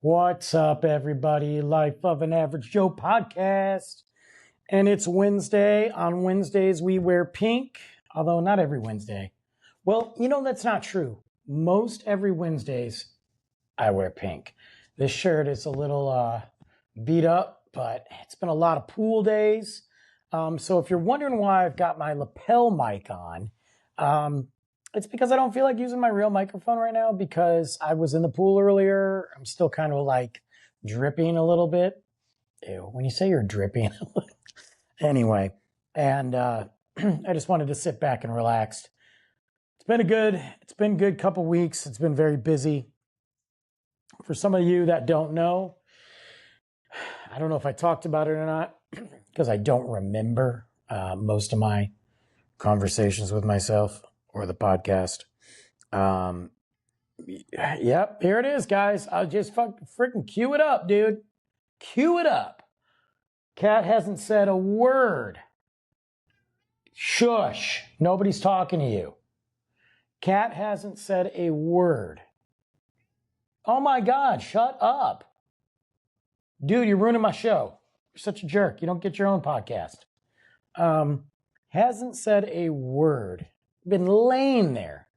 What's up, everybody? Life of an Average Joe podcast. And it's Wednesday. On Wednesdays, we wear pink, although not every Wednesday. Well, that's not true. Most every Wednesdays, I wear pink. This shirt is a little beat up, but it's been a lot of pool days. So if you're wondering why I've got my lapel mic on, it's because I don't feel like using my real microphone right now because I was in the pool earlier. I'm still kind of like dripping a little bit. Ew, when you say you're dripping. Anyway, and I just wanted to sit back and relax. It's been a good couple weeks. It's been very busy. For some of you that don't know, I don't know if I talked about it or not because I don't remember most of my conversations with myself or the podcast. Yep, here it is, guys. I'll just freaking cue it up, dude. Cue it up. Cat hasn't said a word. Shush. Nobody's talking to you. Cat hasn't said a word. Oh my God, shut up. Dude, you're ruining my show. You're such a jerk. You don't get your own podcast. Hasn't said a word. Been laying there.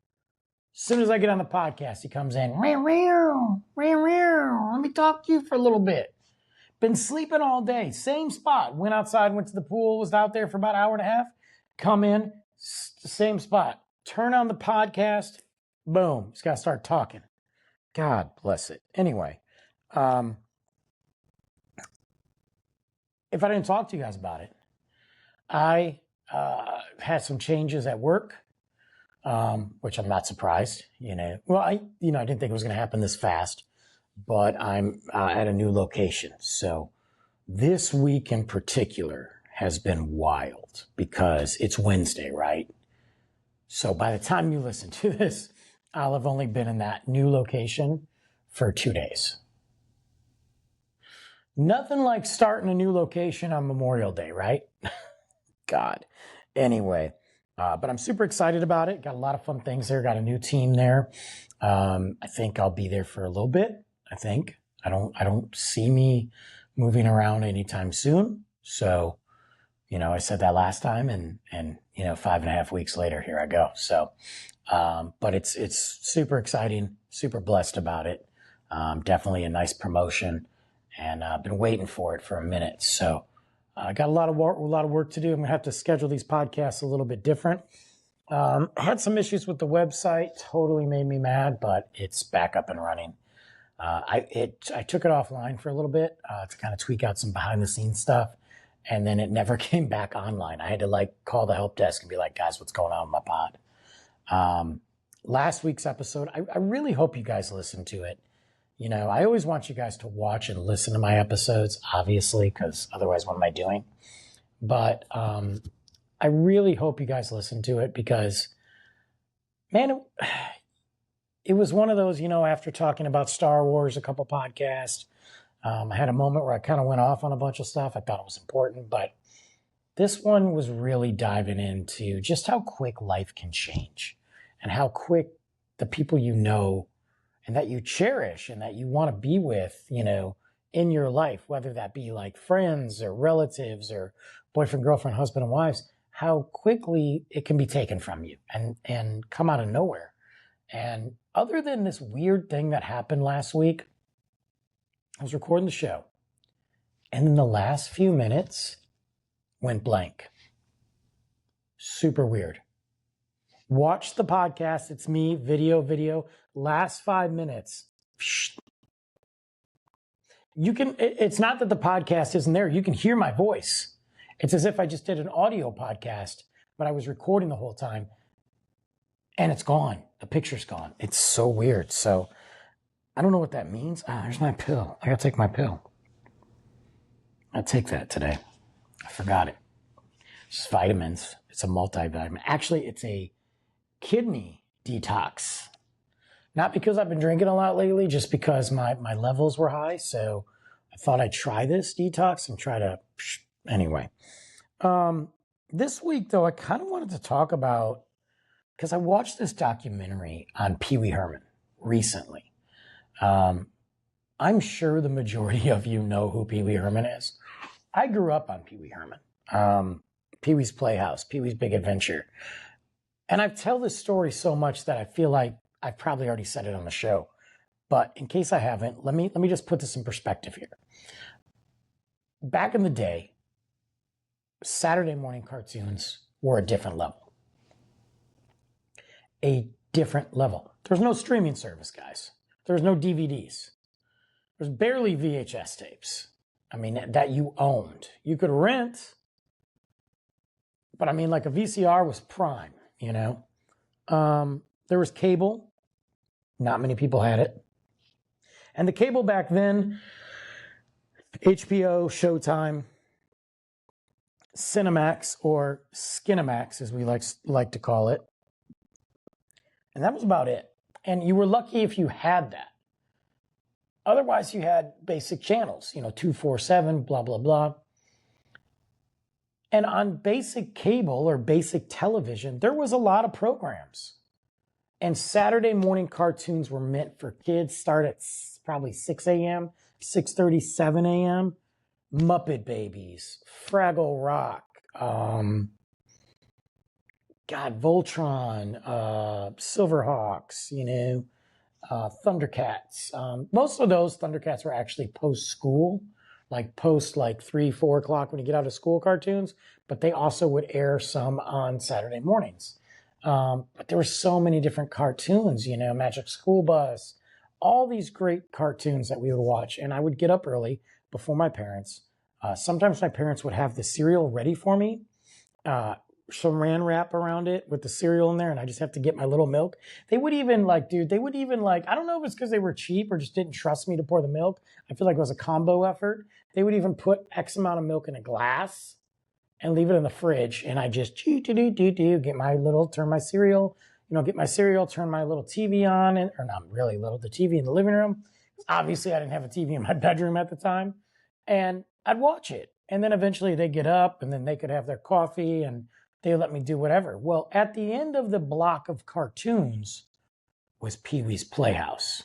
As soon as I get on the podcast, he comes in. Let me talk to you for a little bit. Been sleeping all day. Same spot. Went outside, went to the pool, was out there for about an hour and a half. Come in, same spot. Turn on the podcast. Boom. Just got to start talking. God bless it. Anyway, if I didn't talk to you guys about it, I had some changes at work. Which I'm not surprised, Well, I didn't think it was going to happen this fast, but I'm at a new location. So this week in particular has been wild because it's Wednesday, right? So by the time you listen to this, I'll have only been in that new location for 2 days. Nothing like starting a new location on Memorial Day, right? God. Anyway. But I'm super excited about it. Got a lot of fun things there. Got a new team there. I think I'll be there for a little bit. I think I don't see me moving around anytime soon. So, I said that last time and 5.5 weeks later, here I go. So, but it's super exciting, super blessed about it. Definitely a nice promotion and I've been waiting for it for a minute. So, I got a lot of work to do. I'm going to have to schedule these podcasts a little bit different. I had some issues with the website. Totally made me mad, but it's back up and running. I took it offline for a little bit to kind of tweak out some behind the scenes stuff. And then it never came back online. I had to call the help desk and be like, guys, what's going on with my pod? Last week's episode, I really hope you guys listened to it. I always want you guys to watch and listen to my episodes, obviously, because otherwise what am I doing? But I really hope you guys listen to it because, man, it was one of those, after talking about Star Wars, a couple podcasts, I had a moment where I kind of went off on a bunch of stuff. I thought it was important, but this one was really diving into just how quick life can change and how quick the people and that you cherish and that you want to be with, in your life, whether that be like friends or relatives or boyfriend, girlfriend, husband and wives, how quickly it can be taken from you and come out of nowhere. And other than this weird thing that happened last week, I was recording the show and in the last few minutes went blank. Super weird. Watch the podcast. It's me, video, last 5 minutes. It's not that the podcast isn't there. You can hear my voice. It's as if I just did an audio podcast, but I was recording the whole time and it's gone. The picture's gone. It's so weird. So I don't know what that means. There's my pill. I got to take my pill. I'll take that today. I forgot it. It's vitamins. It's a multivitamin. Actually, it's a kidney detox. Not because I've been drinking a lot lately, just because my levels were high. So I thought I'd try this detox and try to, anyway. This week though, I kind of wanted to talk about, because I watched this documentary on Pee Wee Herman recently. I'm sure the majority of you know who Pee Wee Herman is. I grew up on Pee Wee Herman, Pee Wee's Playhouse, Pee Wee's Big Adventure. And I tell this story so much that I feel like I've probably already said it on the show. But in case I haven't, let me just put this in perspective here. Back in the day, Saturday morning cartoons were a different level. A different level. There's no streaming service, guys. There's no DVDs. There's barely VHS tapes. I mean, that you owned. You could rent, but I mean, like a VCR was prime, you know? There was cable. Not many people had it. And the cable back then, HBO, Showtime, Cinemax, or Skinemax, as we like to call it. And that was about it. And you were lucky if you had that. Otherwise, you had basic channels, 247, blah, blah, blah. And on basic cable or basic television, there was a lot of programs. And Saturday morning cartoons were meant for kids. Start at probably 6 a.m., 6:30, 7 a.m. Muppet Babies, Fraggle Rock, Voltron, Silverhawks, Thundercats. Most of those Thundercats were actually post-school, like 3, 4 o'clock when you get out of school cartoons, but they also would air some on Saturday mornings. But there were so many different cartoons, Magic School Bus, all these great cartoons that we would watch. And I would get up early before my parents. Sometimes my parents would have the cereal ready for me, saran wrap around it with the cereal in there, and I just have to get my little milk. They would even I don't know if it's because they were cheap or just didn't trust me to pour the milk. I feel like it was a combo effort. They would even put X amount of milk in a glass and leave it in the fridge, and I just get my little, turn my cereal, turn my little TV on, or not really little, the TV in the living room. Obviously, I didn't have a TV in my bedroom at the time, and I'd watch it. And then eventually they'd get up, and then they could have their coffee, and they let me do whatever. Well, at the end of the block of cartoons was Pee Wee's Playhouse.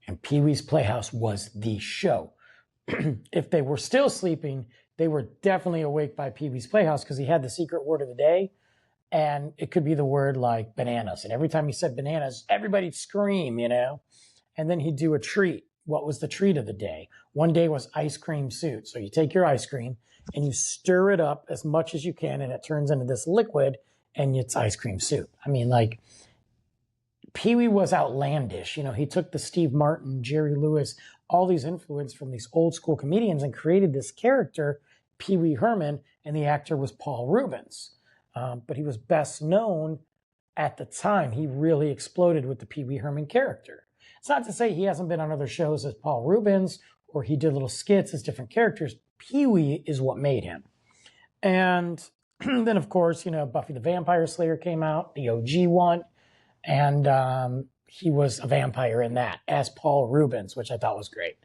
And Pee Wee's Playhouse was the show. If they were still sleeping, they were definitely awake by Pee Wee's Playhouse because he had the secret word of the day. And it could be the word like bananas. And every time he said bananas, everybody'd scream, And then he'd do a treat. What was the treat of the day? One day was ice cream soup. So you take your ice cream and you stir it up as much as you can, and it turns into this liquid, and it's ice cream soup. I mean, Pee Wee was outlandish. He took the Steve Martin, Jerry Lewis, all these influence from these old school comedians and created this character, Pee Wee Herman, and the actor was Paul Reubens. But he was best known at the time. He really exploded with the Pee Wee Herman character. It's not to say he hasn't been on other shows as Paul Reubens or he did little skits as different characters. Pee Wee is what made him. And then, of course, Buffy the Vampire Slayer came out, the OG one, and he was a vampire in that as Paul Reubens, which I thought was great.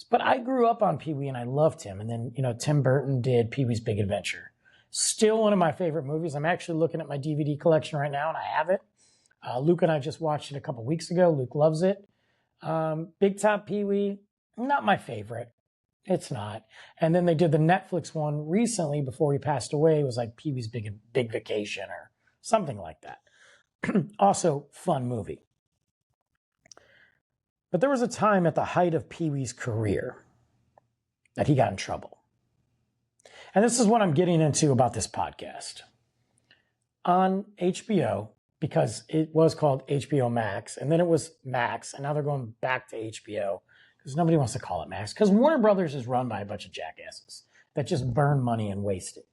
But I grew up on Pee Wee and I loved him. And then, Tim Burton did Pee Wee's Big Adventure. Still one of my favorite movies. I'm actually looking at my DVD collection right now, and I have it. Luke and I just watched it a couple weeks ago. Luke loves it. Big Top Pee Wee, not my favorite. It's not. And then they did the Netflix one recently before he passed away. It was like Pee Wee's Big Vacation or something like that. Also, fun movie. But there was a time at the height of Pee Wee's career that he got in trouble. And this is what I'm getting into about this podcast. On HBO, because it was called HBO Max, and then it was Max, and now they're going back to HBO, because nobody wants to call it Max, because Warner Brothers is run by a bunch of jackasses that just burn money and waste it.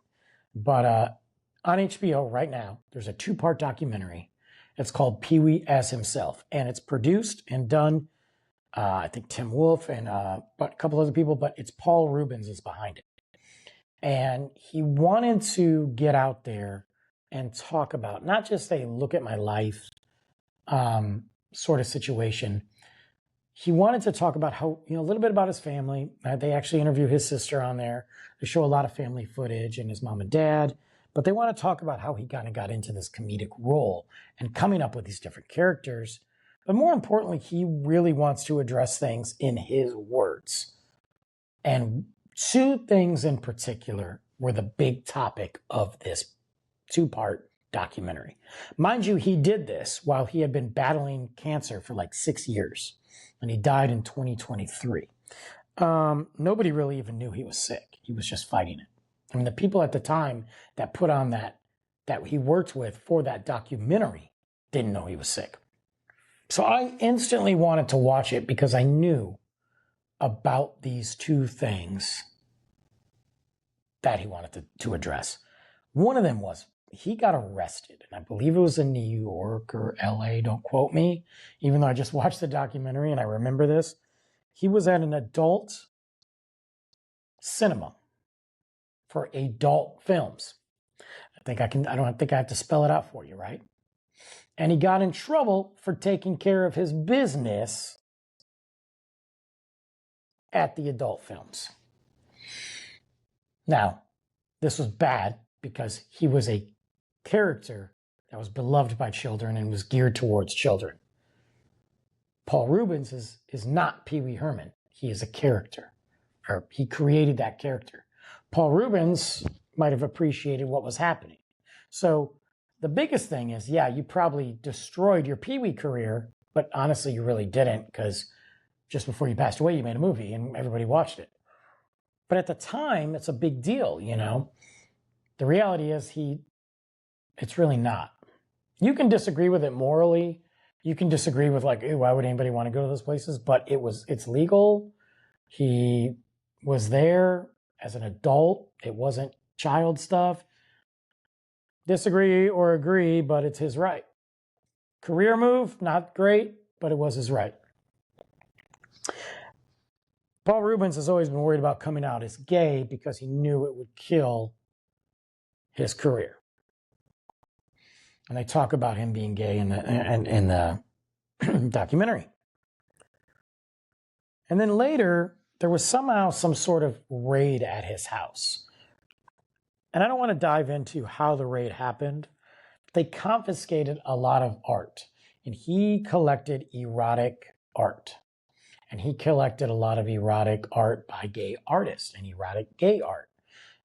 But on HBO right now, there's a 2-part documentary. It's called Pee Wee as Himself, and it's produced and done, I think Tim Wolf and a couple other people, but it's Paul Reubens is behind it. And he wanted to get out there and talk about, not just a look at my life sort of situation. He wanted to talk about how, a little bit about his family. They actually interview his sister on there. They show a lot of family footage and his mom and dad. But they want to talk about how he kind of got into this comedic role and coming up with these different characters But more importantly, he really wants to address things in his words. And two things in particular were the big topic of this two-part documentary. Mind you, he did this while he had been battling cancer for like 6 years, and he died in 2023. Nobody really even knew he was sick. He was just fighting it. I mean, the people at the time that put on that he worked with for that documentary didn't know he was sick. So I instantly wanted to watch it because I knew about these two things that he wanted to address. One of them was he got arrested, and I believe it was in New York or LA, don't quote me, even though I just watched the documentary and I remember this. He was at an adult cinema for adult films. I don't think I have to spell it out for you, right? And he got in trouble for taking care of his business at the adult films. Now, this was bad because he was a character that was beloved by children and was geared towards children. Paul Reubens is not Pee Wee Herman. He is a character, or he created that character. Paul Reubens might have appreciated what was happening. So the biggest thing is, yeah, you probably destroyed your Pee Wee career, but honestly, you really didn't, because just before you passed away, you made a movie and everybody watched it. But at the time, it's a big deal, you know? The reality is it's really not. You can disagree with it morally. You can disagree with like, why would anybody want to go to those places? But it's legal. He was there as an adult. It wasn't child stuff. Disagree or agree, but it's his right. Career move, not great, but it was his right. Paul Reubens has always been worried about coming out as gay because he knew it would kill his career. And they talk about him being gay in the documentary. And then later, there was somehow some sort of raid at his house. And I don't want to dive into how the raid happened. They confiscated a lot of art, and he collected erotic art. And he collected a lot of erotic art by gay artists and erotic gay art.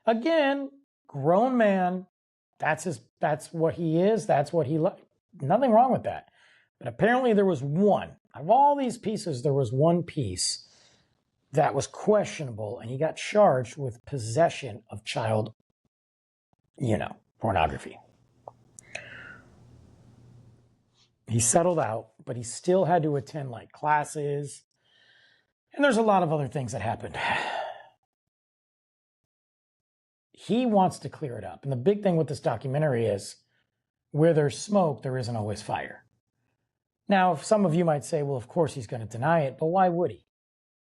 Again, grown man, that's what he is, that's what he likes. Nothing wrong with that. But apparently there was one. Of all these pieces, there was one piece that was questionable, and he got charged with possession of child, pornography. He settled out, but he still had to attend like classes. And there's a lot of other things that happened. He wants to clear it up. And the big thing with this documentary is where there's smoke, there isn't always fire. Now, some of you might say, well, of course he's going to deny it, but why would he?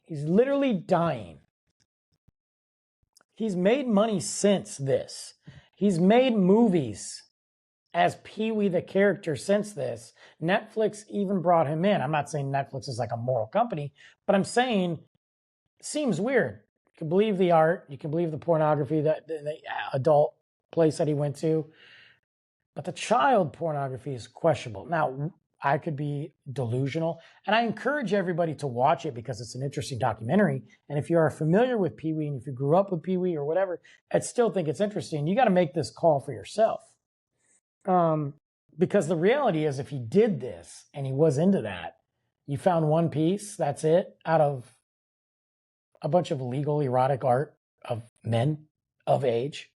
He's literally dying. He's made money since this. He's made movies as Pee-wee the character since this. Netflix even brought him in. I'm not saying Netflix is like a moral company, but I'm saying it seems weird. You can believe the art, you can believe the pornography, the adult place that he went to, but the child pornography is questionable. Now, I could be delusional, and I encourage everybody to watch it because it's an interesting documentary. And if you are familiar with Pee-wee, and if you grew up with Pee-wee or whatever, I still think it's interesting. You got to make this call for yourself. Because the reality is, if he did this and he was into that, you found one piece, that's it, out of a bunch of legal erotic art of men of age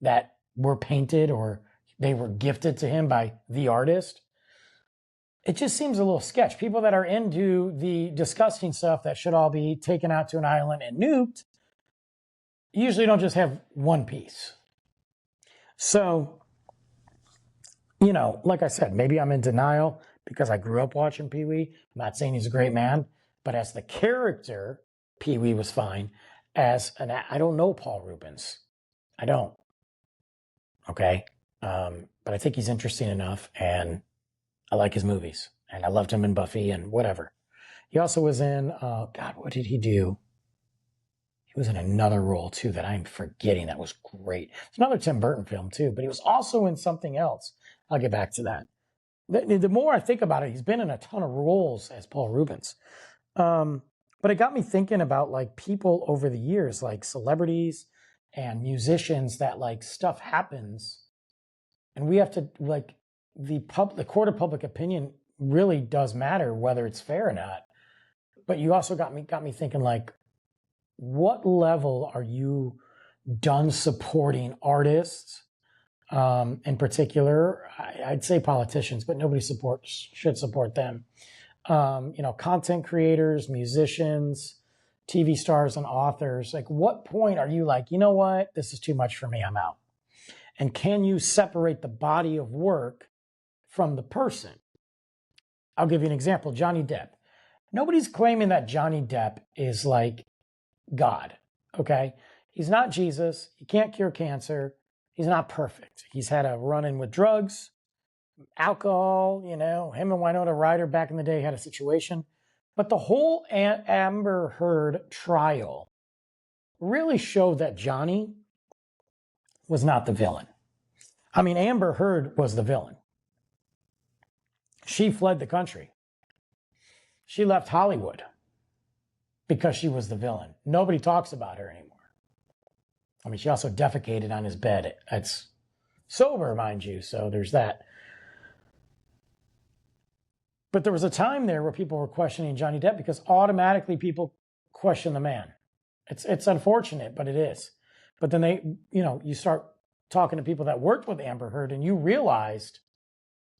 that were painted or they were gifted to him by the artist. It just seems a little sketch. People that are into the disgusting stuff that should all be taken out to an island and nuked usually don't just have one piece. So, like I said, maybe I'm in denial because I grew up watching Pee-wee. I'm not saying he's a great man, but as the character, Pee-wee was fine. I don't know Paul Reubens. I don't. Okay? But I think he's interesting enough, and I like his movies. And I loved him in Buffy and whatever. He also was in, what did he do? He was in another role, too, that I'm forgetting. That was great. It's another Tim Burton film, too, but he was also in something else. I'll get back to that. The more I think about it, he's been in a ton of roles as Paul Rubens. But it got me thinking about like people over the years, like celebrities and musicians, that like stuff happens and we have to like the court of public opinion really does matter whether it's fair or not. But you also got me thinking, like, what level are you done supporting artists? In particular, I'd say politicians, but nobody should support them. Content creators, musicians, TV stars, and authors. Like, what point are you like, you know what, this is too much for me, I'm out? And can you separate the body of work from the person? I'll give you an example. Johnny Depp. Nobody's claiming that Johnny Depp is like God, okay? He's not Jesus. He can't cure cancer. He's not perfect. He's had a run-in with drugs, alcohol, him and Winona Ryder back in the day had a situation. But the whole Amber Heard trial really showed that Johnny was not the villain. I mean, Amber Heard was the villain. She fled the country. She left Hollywood because she was the villain. Nobody talks about her anymore. I mean, she also defecated on his bed. It's sober, mind you, so there's that. But there was a time there where people were questioning Johnny Depp because automatically people question the man. It's unfortunate, but it is. But then you start talking to people that worked with Amber Heard and you realized,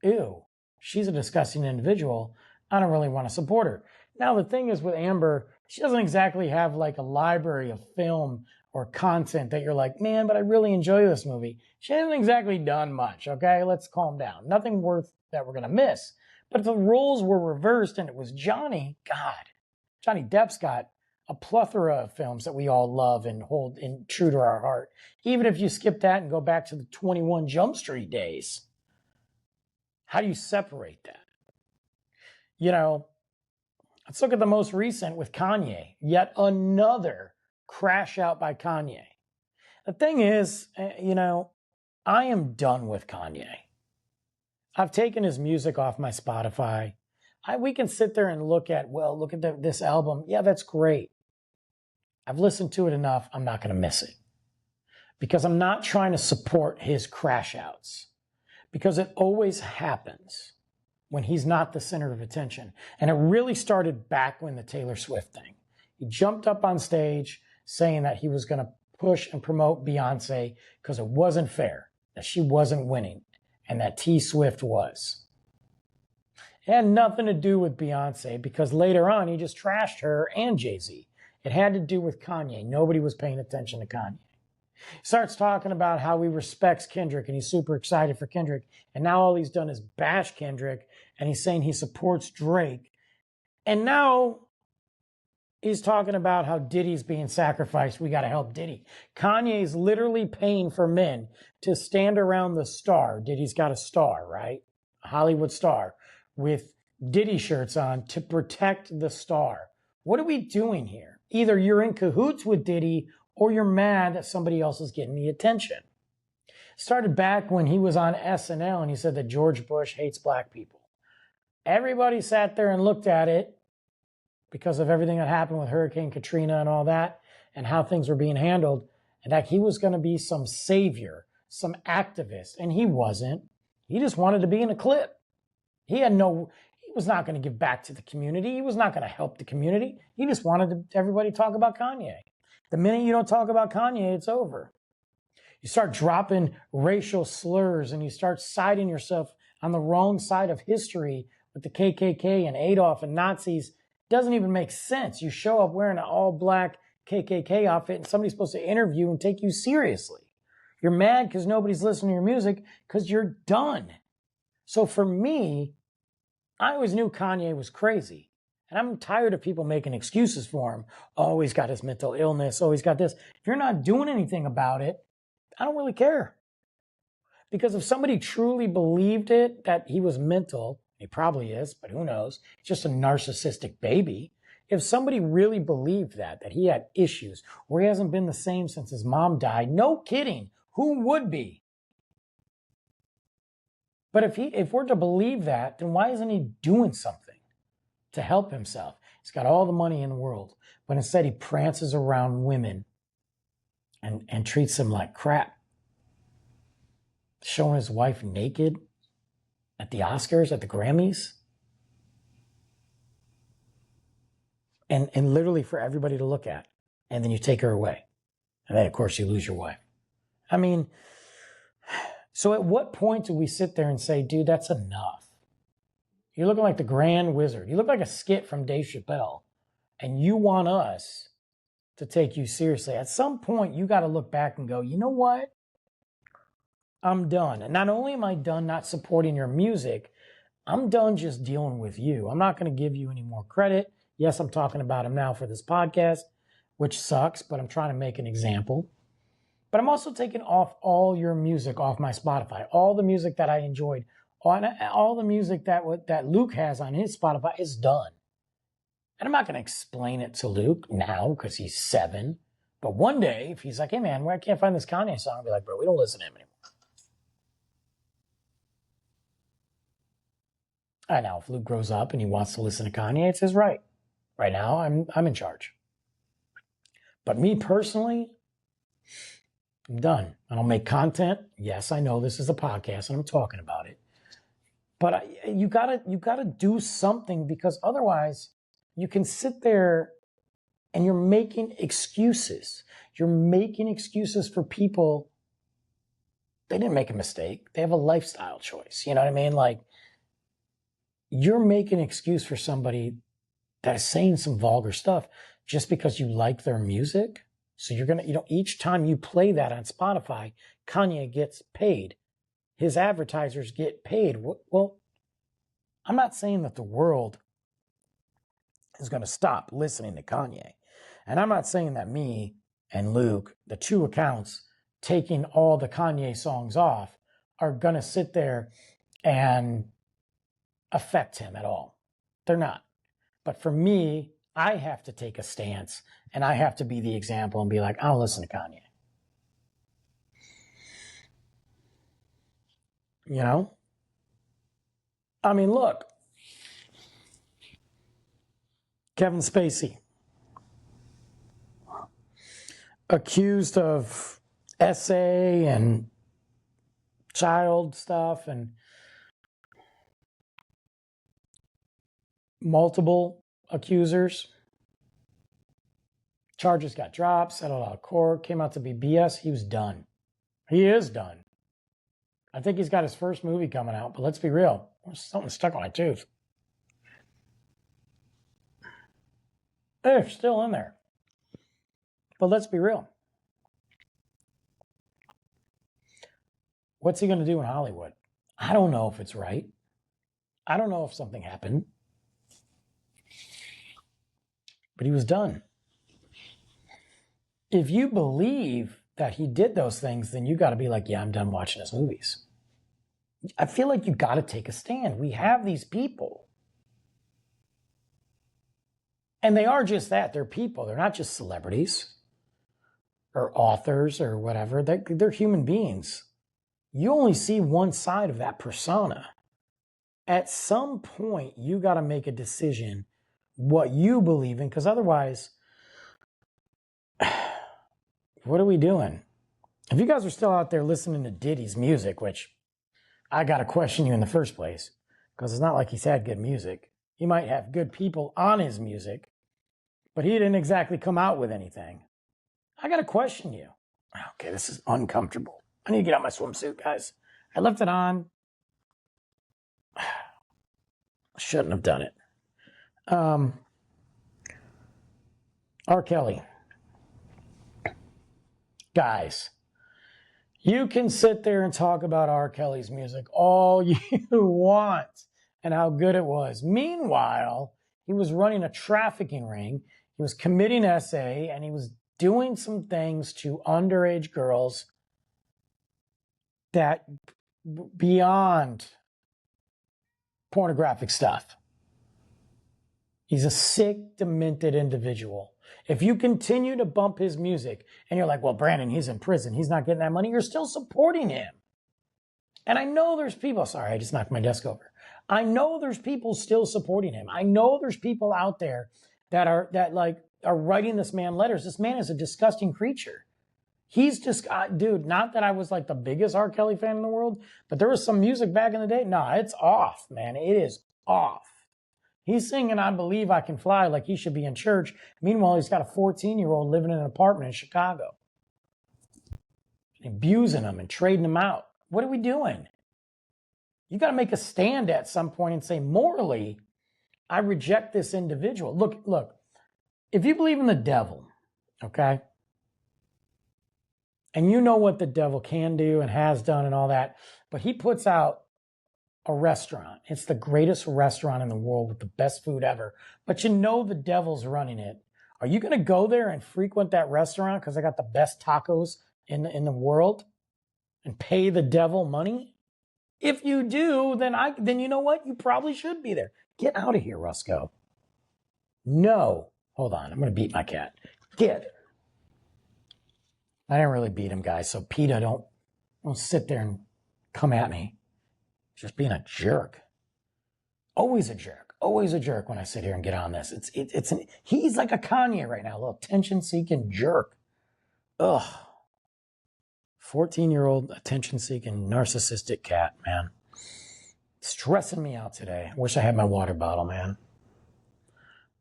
ew, she's a disgusting individual. I don't really want to support her. Now, the thing is with Amber, she doesn't exactly have like a library of film or content that you're like, man, but I really enjoy this movie. She hasn't exactly done much, okay? Let's calm down. Nothing worth that we're going to miss. But if the roles were reversed and it was Johnny, God, Johnny Depp's got a plethora of films that we all love and hold true to our heart. Even if you skip that and go back to the 21 Jump Street days, how do you separate that? Let's look at the most recent with Kanye. Yet another crash out by Kanye. The thing is, I am done with Kanye. I've taken his music off my Spotify. We can sit there and look at this album. Yeah, that's great. I've listened to it enough. I'm not going to miss it. Because I'm not trying to support his crash outs. Because it always happens when he's not the center of attention. And it really started back when the Taylor Swift thing. He jumped up on stage saying that he was going to push and promote Beyonce because it wasn't fair, that she wasn't winning, and that T Swift was. It had nothing to do with Beyonce because later on he just trashed her and Jay-Z. It had to do with Kanye. Nobody was paying attention to Kanye. He starts talking about how he respects Kendrick and he's super excited for Kendrick. And now all he's done is bash Kendrick and he's saying he supports Drake. And now he's talking about how Diddy's being sacrificed. We got to help Diddy. Kanye's literally paying for men to stand around the star. Diddy's got a star, right? A Hollywood star with Diddy shirts on to protect the star. What are we doing here? Either you're in cahoots with Diddy or you're mad that somebody else is getting the attention. Started back when he was on SNL and he said that George Bush hates black people. Everybody sat there and looked at it because of everything that happened with Hurricane Katrina and all that and how things were being handled, and that he was going to be some savior, some activist, and he wasn't. He just wanted to be in a clip. He was not going to give back to the community. He was not going to help the community. He just wanted everybody to talk about Kanye. The minute you don't talk about Kanye, it's over. You start dropping racial slurs and you start siding yourself on the wrong side of history with the KKK and Adolf and Nazis. It doesn't even make sense. You show up wearing an all-black KKK outfit and somebody's supposed to interview and take you seriously. You're mad because nobody's listening to your music because you're done. So for me, I always knew Kanye was crazy. And I'm tired of people making excuses for him. Oh, he's got his mental illness. Oh, he's got this. If you're not doing anything about it, I don't really care. Because if somebody truly believed it, that he was mental, he probably is, but who knows? He's just a narcissistic baby. If somebody really believed that he had issues, or he hasn't been the same since his mom died, no kidding, who would be? But if we're to believe that, then why isn't he doing something to help himself? He's got all the money in the world, but instead he prances around women and treats them like crap. Showing his wife naked at the Oscars, at the Grammys. And literally for everybody to look at. And then you take her away. And then, of course, you lose your wife. I mean, so at what point do we sit there and say, dude, that's enough? You're looking like the Grand Wizard. You look like a skit from Dave Chappelle. And you want us to take you seriously. At some point, you got to look back and go, you know what? I'm done. And not only am I done not supporting your music, I'm done just dealing with you. I'm not going to give you any more credit. Yes, I'm talking about him now for this podcast, which sucks, but I'm trying to make an example. But I'm also taking off all your music off my Spotify. All the music that I enjoyed, all the music that Luke has on his Spotify is done. And I'm not going to explain it to Luke now because he's 7. But one day, if he's like, hey man, where I can't find this Kanye song, I'll be like, bro, we don't listen to him anymore. And now, if Luke grows up and he wants to listen to Kanye, it's his right. Right now, I'm in charge. But me personally, I'm done. I don't make content. Yes, I know this is a podcast and I'm talking about it. But you gotta do something, because otherwise you can sit there and you're making excuses. You're making excuses for people. They didn't make a mistake. They have a lifestyle choice. You know what I mean? Like, you're making an excuse for somebody that is saying some vulgar stuff just because you like their music. So you're going to, each time you play that on Spotify, Kanye gets paid. His advertisers get paid. Well, I'm not saying that the world is going to stop listening to Kanye. And I'm not saying that me and Luke, the two accounts taking all the Kanye songs off, are going to sit there and affect him at all. They're not. But for me, I have to take a stance and I have to be the example and be like, I don't listen to Kanye. You know? I mean, look. Kevin Spacey. Accused of SA and child stuff and multiple accusers. Charges got dropped, settled out of court, came out to be BS. He was done. He is done. I think he's got his first movie coming out, but let's be real. There's something stuck on my tooth. They're still in there. But let's be real. What's he going to do in Hollywood? I don't know if it's right. I don't know if something happened. But he was done. If you believe that he did those things, then you got to be like, yeah, I'm done watching his movies. I feel like you got to take a stand. We have these people. And they are just that. They're people. They're not just celebrities or authors or whatever. They're human beings. You only see one side of that persona. At some point, you got to make a decision what you believe in, because otherwise, what are we doing? If you guys are still out there listening to Diddy's music, which I got to question you in the first place, because it's not like he's had good music. He might have good people on his music, but he didn't exactly come out with anything. I got to question you. Okay, this is uncomfortable. I need to get out my swimsuit, guys. I left it on. I shouldn't have done it. R. Kelly. Guys, you can sit there and talk about R. Kelly's music all you want and how good it was. Meanwhile, he was running a trafficking ring. He was committing SA, and he was doing some things to underage girls that beyond pornographic stuff. He's a sick, demented individual. If you continue to bump his music and you're like, well, Brandon, he's in prison, he's not getting that money, you're still supporting him. And I know there's people, sorry, I just knocked my desk over. I know there's people still supporting him. I know there's people out there that are writing this man letters. This man is a disgusting creature. He's just, dude, not that I was like the biggest R. Kelly fan in the world, but there was some music back in the day. Nah, it's off, man. It is off. He's singing I Believe I Can Fly like he should be in church. Meanwhile, he's got a 14-year-old living in an apartment in Chicago. Abusing him and trading him out. What are we doing? You got to make a stand at some point and say, morally, I reject this individual. Look, if you believe in the devil, okay, and you know what the devil can do and has done and all that, but he puts out a restaurant. It's the greatest restaurant in the world with the best food ever, but you know the devil's running it. Are you going to go there and frequent that restaurant because I got the best tacos in the world and pay the devil money? If you do, then you know what? You probably should be there. Get out of here, Rusco. No. Hold on. I'm going to beat my cat. Get. I didn't really beat him, guys. So PETA, don't sit there and come at me. Just being a jerk. Always a jerk. Always a jerk when I sit here and get on this. He's like a Kanye right now, a little attention-seeking jerk. Ugh. 14-year-old attention-seeking narcissistic cat, man. Stressing me out today. I wish I had my water bottle, man.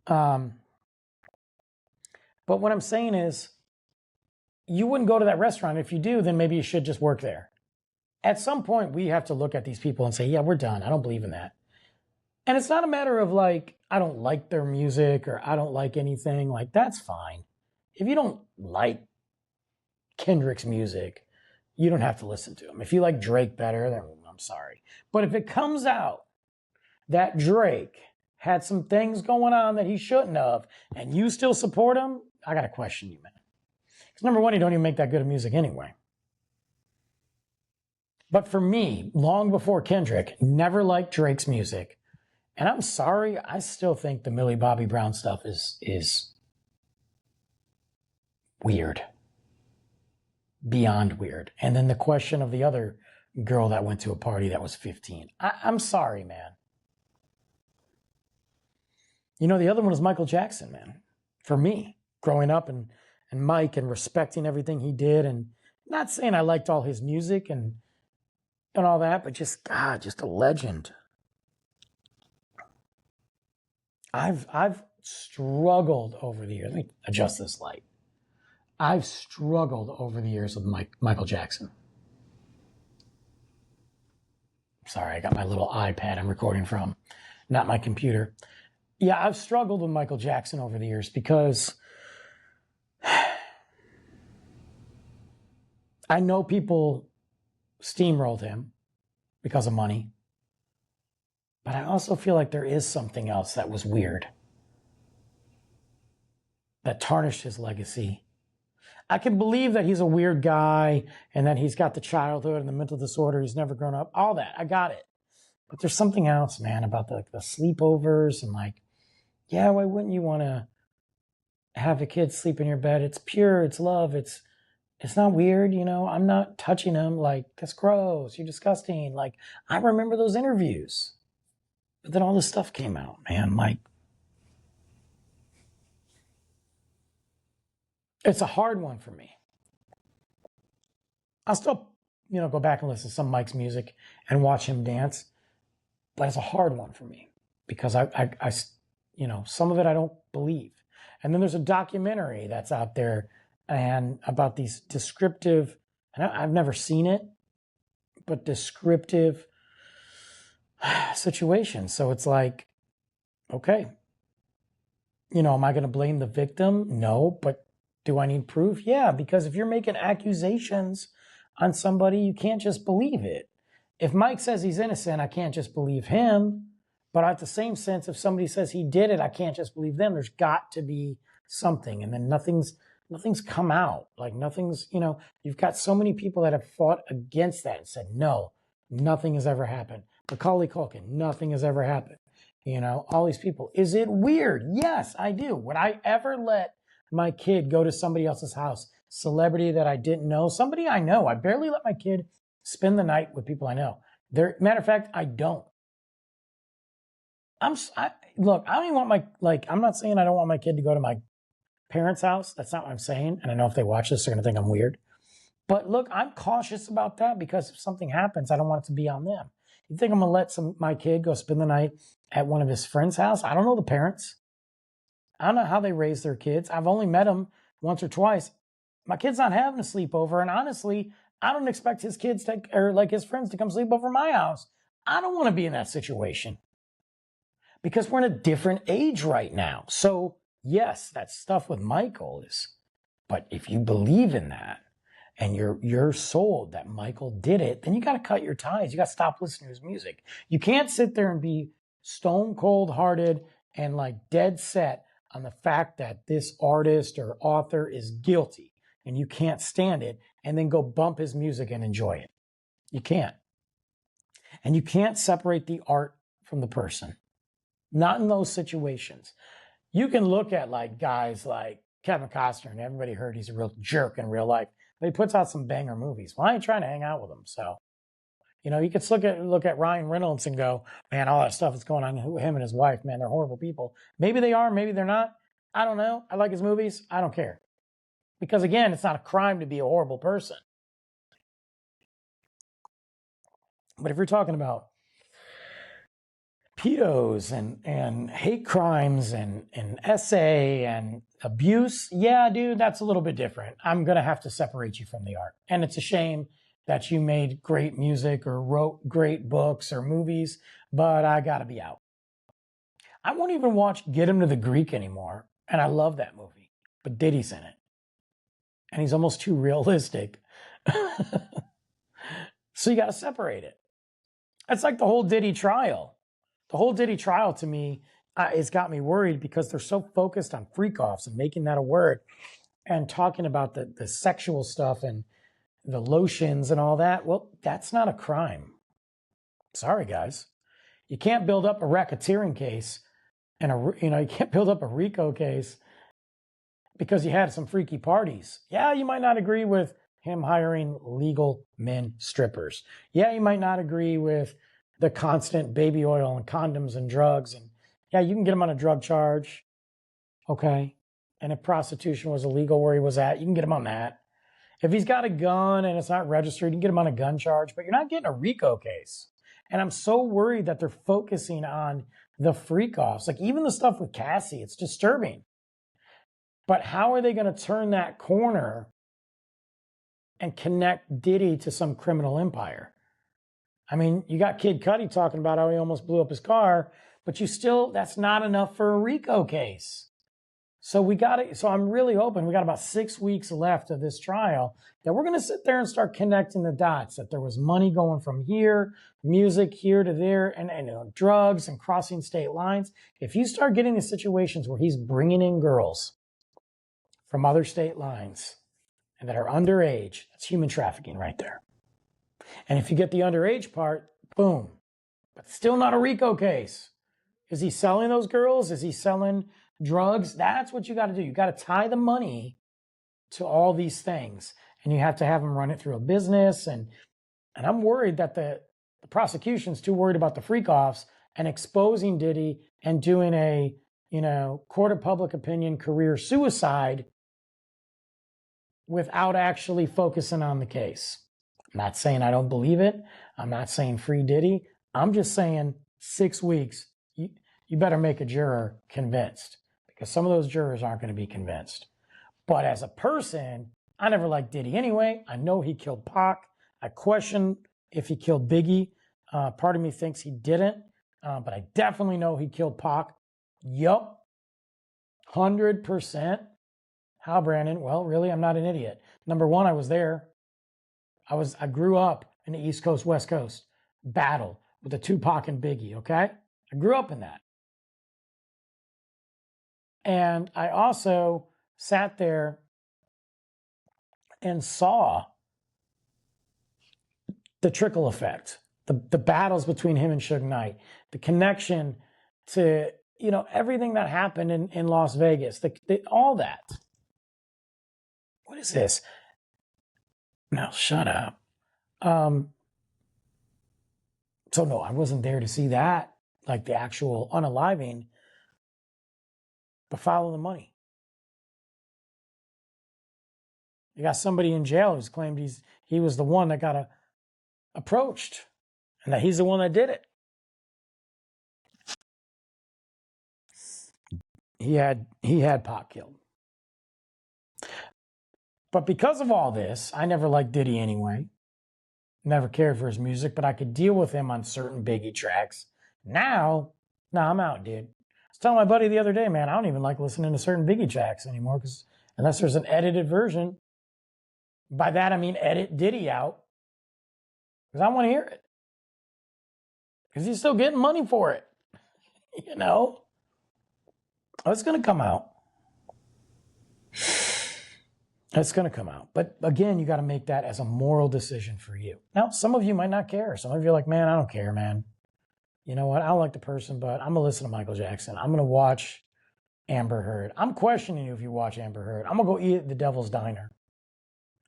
But what I'm saying is, you wouldn't go to that restaurant. If you do, then maybe you should just work there. At some point, we have to look at these people and say, yeah, we're done. I don't believe in that. And it's not a matter of like, I don't like their music or I don't like anything. Like, that's fine. If you don't like Kendrick's music, you don't have to listen to him. If you like Drake better, then I'm sorry. But if it comes out that Drake had some things going on that he shouldn't have, and you still support him, I got to question you, man. Because number one, you don't even make that good of music anyway. But for me, long before Kendrick, never liked Drake's music. And I'm sorry, I still think the Millie Bobby Brown stuff is weird. Beyond weird. And then the question of the other girl that went to a party that was 15. I'm sorry, man. You know, the other one was Michael Jackson, man. For me, growing up and Mike and respecting everything he did, and not saying I liked all his music and all that, but just, God, just a legend. I've struggled over the years. Let me adjust this light. I've struggled over the years with Michael Jackson. Sorry, I got my little iPad I'm recording from, not my computer. Yeah, I've struggled with Michael Jackson over the years because I know people steamrolled him because of money. But I also feel like there is something else that was weird, that tarnished his legacy. I can believe that he's a weird guy and that he's got the childhood and the mental disorder. He's never grown up. All that. I got it. But there's something else, man, about the sleepovers and like, yeah, why wouldn't you want to have a kid sleep in your bed? It's pure. It's love. It's not weird. You know, I'm not touching him. Like, that's gross. You're disgusting. Like, I remember those interviews. But then all this stuff came out, man. Like, it's a hard one for me. I'll still, go back and listen to some Mike's music and watch him dance. But it's a hard one for me because I some of it I don't believe. And then there's a documentary that's out there and about these descriptive, and I've never seen it, but descriptive situations. So it's like, okay, am I going to blame the victim? No, but do I need proof? Yeah, because if you're making accusations on somebody, you can't just believe it. If Mike says he's innocent, I can't just believe him. But at the same sense, if somebody says he did it, I can't just believe them. There's got to be something. And then nothing's come out. Like nothing's, you've got so many people that have fought against that and said, no, nothing has ever happened. Macaulay Culkin, nothing has ever happened. All these people. Is it weird? Yes, I do. Would I ever let my kid go to somebody else's house? Celebrity that I didn't know? Somebody I know. I barely let my kid spend the night with people I know. Matter of fact, I don't. Look, I don't even want I'm not saying I don't want my kid to go to my parents' house. That's not what I'm saying. And I know if they watch this, they're going to think I'm weird. But look, I'm cautious about that because if something happens, I don't want it to be on them. You think I'm going to let my kid go spend the night at one of his friends' house? I don't know the parents. I don't know how they raise their kids. I've only met them once or twice. My kid's not having a sleepover. And honestly, I don't expect his kids his friends to come sleep over my house. I don't want to be in that situation because we're in a different age right now. So yes, that stuff with Michael but if you believe in that and you're sold that Michael did it, then you got to cut your ties. You got to stop listening to his music. You can't sit there and be stone cold hearted and dead set on the fact that this artist or author is guilty and you can't stand it and then go bump his music and enjoy it. You can't. And you can't separate the art from the person. Not in those situations. You can look at guys like Kevin Costner, and everybody heard he's a real jerk in real life, but he puts out some banger movies. Well, I ain't trying to hang out with him. So, you could look at Ryan Reynolds and go, man, all that stuff that's going on with him and his wife, man, they're horrible people. Maybe they are, maybe they're not. I don't know. I like his movies. I don't care. Because again, it's not a crime to be a horrible person. But if you're talking about pedos and hate crimes and SA and abuse, yeah, dude, that's a little bit different. I'm going to have to separate you from the art. And it's a shame that you made great music or wrote great books or movies, but I got to be out. I won't even watch Get Him to the Greek anymore. And I love that movie, but Diddy's in it. And he's almost too realistic. So you got to separate it. It's like the whole Diddy trial. The whole Diddy trial to me has got me worried because they're so focused on freak-offs and making that a word and talking about the sexual stuff and the lotions and all that. Well, that's not a crime. Sorry, guys. You can't build up a racketeering case and you can't build up a RICO case because you had some freaky parties. Yeah, you might not agree with him hiring legal men strippers. Yeah, you might not agree with the constant baby oil and condoms and drugs. And yeah, you can get him on a drug charge. Okay. And if prostitution was illegal where he was at, you can get him on that. If he's got a gun and it's not registered, you can get him on a gun charge, but you're not getting a RICO case. And I'm so worried that they're focusing on the freak-offs. Even the stuff with Cassie, it's disturbing. But how are they going to turn that corner and connect Diddy to some criminal empire? I mean, you got Kid Cudi talking about how he almost blew up his car, but that's not enough for a RICO case. So I'm really hoping we got about 6 weeks left of this trial that we're going to sit there and start connecting the dots, that there was money going from here, music here to there, and drugs and crossing state lines. If you start getting the situations where he's bringing in girls from other state lines and that are underage, that's human trafficking right there. And if you get the underage part, boom, but still not a RICO case. Is he selling those girls? Is he selling drugs? That's what you got to do. You got to tie the money to all these things, and you have to have them run it through a business. And I'm worried that the prosecution's too worried about the freak-offs and exposing Diddy and doing a court of public opinion career suicide without actually focusing on the case. I'm not saying I don't believe it. I'm not saying free Diddy. I'm just saying 6 weeks, you better make a juror convinced, because some of those jurors aren't going to be convinced. But as a person, I never liked Diddy anyway. I know he killed Pac. I question if he killed Biggie. Part of me thinks he didn't, but I definitely know he killed Pac. Yup, 100%. How, Brandon? Well, really, I'm not an idiot. Number one, I was there. I grew up in the East Coast, West Coast battle with the Tupac and Biggie, okay? I grew up in that. And I also sat there and saw the trickle effect, the battles between him and Suge Knight, the connection to, everything that happened in Las Vegas, all that. What is this? No, shut up. So no, I wasn't there to see that, like the actual unaliving, but follow the money. You got somebody in jail who's claimed he was the one that got approached and that he's the one that did it. He had Pac killed. But because of all this, I never liked Diddy anyway. Never cared for his music, but I could deal with him on certain Biggie tracks. Now, I'm out, dude. I was telling my buddy the other day, man, I don't even like listening to certain Biggie tracks anymore because unless there's an edited version. By that, I mean edit Diddy out because I want to hear it. Because he's still getting money for it. You know? Oh, it's going to come out. It's going to come out. But again, you got to make that as a moral decision for you. Now, some of you might not care. Some of you are like, man, I don't care, man. You know what? I don't like the person, but I'm going to listen to Michael Jackson. I'm going to watch Amber Heard. I'm questioning you if you watch Amber Heard. I'm going to go eat at the Devil's Diner.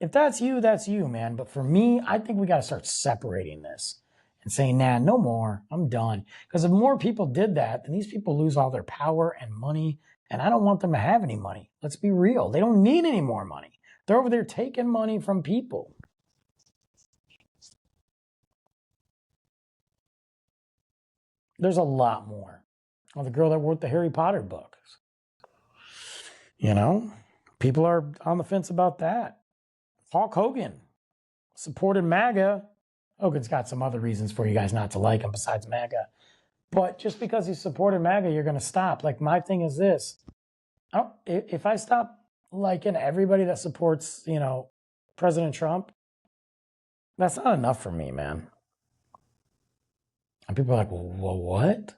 If that's you, man. But for me, I think we got to start separating this and saying, nah, no more. I'm done. Because if more people did that, then these people lose all their power and money. And I don't want them to have any money. Let's be real. They don't need any more money. They're over there taking money from people. There's a lot more. Well, the girl that wrote the Harry Potter books. You know, people are on the fence about that. Hulk Hogan supported MAGA. Hogan's got some other reasons for you guys not to like him besides MAGA. But just because he supported MAGA, you're going to stop. Like, my thing is this. If I stop liking everybody that supports, you know, President Trump, that's not enough for me, man. And people are like, well, what?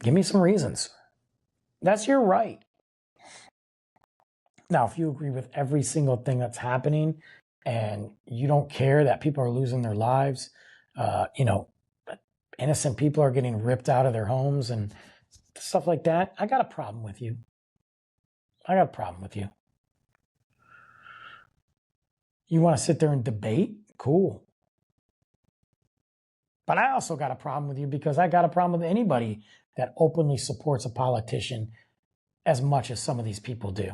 Give me some reasons. That's your right. Now, if you agree with every single thing that's happening and you don't care that people are losing their lives, you know, innocent people are getting ripped out of their homes and stuff like that, I got a problem with you. You want to sit there and debate? Cool. But I also got a problem with you because I got a problem with anybody that openly supports a politician as much as some of these people do.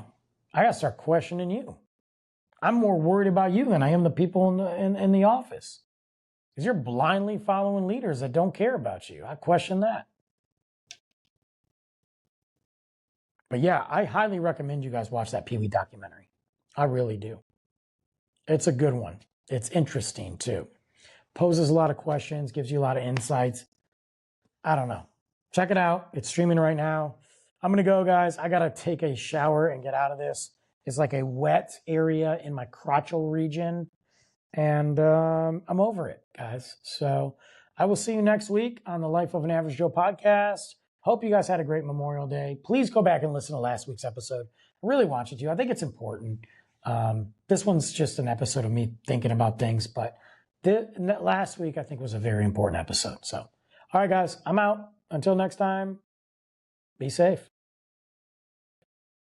I got to start questioning you. I'm more worried about you than I am the people in the office. Because you're blindly following leaders that don't care about you. I question that. But yeah, I highly recommend you guys watch that Pee Wee documentary. I really do. It's a good one. It's interesting too. Poses a lot of questions, gives you a lot of insights. I don't know. Check it out. It's streaming right now. I'm going to go, guys. I got to take a shower and get out of this. It's like a wet area in my crotchal region. And I'm over it, guys. So I will see you next week on the Life of an Average Joe podcast. Hope you guys had a great Memorial Day. Please go back and listen to last week's episode. I really want you to. I think it's important. This one's just an episode of me thinking about things, but last week I think was a very important episode. So, all right, guys, I'm out. Until next time, be safe.